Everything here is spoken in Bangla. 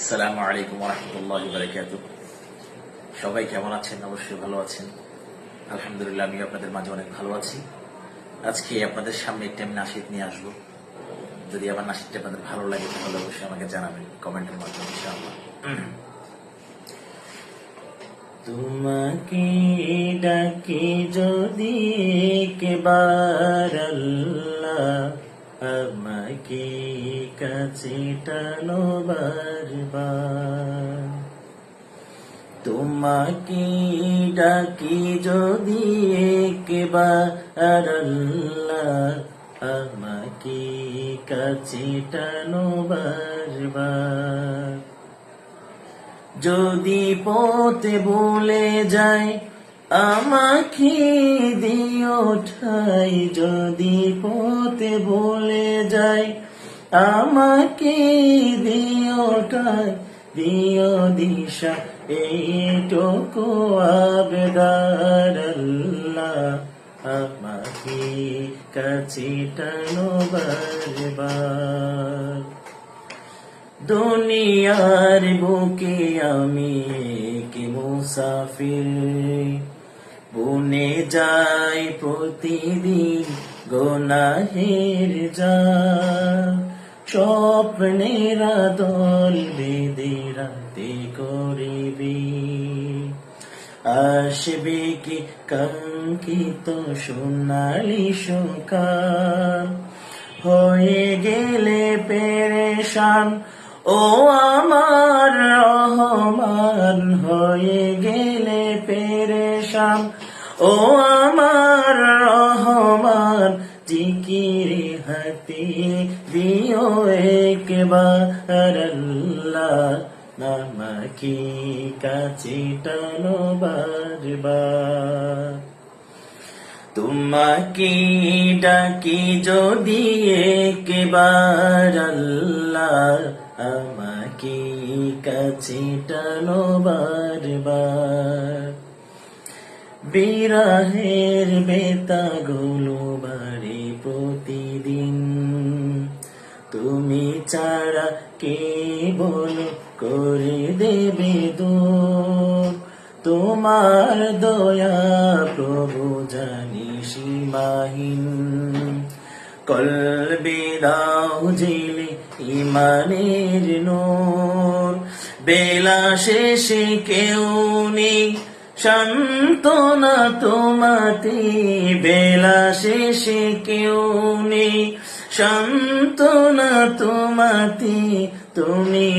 আসসালামু আলাইকুম ওয়া রাহমাতুল্লাহি ওয়া বারাকাতুহু। সবাই কেমন আছেন? অবশ্যই ভালো আছেন। আলহামদুলিল্লাহ, আমি আপনাদের মাঝে অনেক ভালো আছি। আজকে আপনাদের সামনে একটি আমি নাশিদ নিয়ে আসবো। যদি আমার নাশিদটা আপনাদের ভালো লাগে তাহলে অবশ্যই আমাকে জানাবেন কমেন্টের মাধ্যমে ইনশাআল্লাহ। তোমাকে ডাকি যদি একবার আল্লাহ, আমাকে কাছে টানো বারবার। তোমাকে ডাকি যদি একবার আল্লাহ, আমাকে কাছে টানো বারবার। যদি পথে ভুলে যাই আমাকে দিও ঠাই, যদি পথে ভুলে যাই আমাকে দিও ঠাই, দিও দিশা এইটুকু আবেদন আল্লাহ, আমাকে কাছে টানো বারবার। দুনিয়ার বুকে আমি কি মুসাফির, বনে যাই প্রতিদিন গুনাহের জাল। স্বপ্নের দল বেঁধে রাতে করিবি, আসবে কি কাঙ্ক্ষিত সোনালি সকাল। হয়ে গেলে পেরেশান ও আমার রহমান, হয়ে গেলে পেরেশান ও আমার রহমান। জিকিরে হাতে দিও একবার আল্লাহ, আমাকে কাছে টানো বারবার। তোমাকে ডাকি যদি একবার আল্লাহ, আমাকে কাছে টানো বারবার। বিরহের বেতাগুলো বাড়ে প্রতিদিন, তুমি ছাড়া কে বলো করে দেবে দূর। তোমার দয়া প্রভু জানি সীমাহীন, কলবে দাও জেলে ইমানের নূর। বেলা শেষে কেউ নেই সান্ত্বনা তোমাতে, বেলা শেষে কেউ নেই সান্ত্বনা তোমাতে। তুমি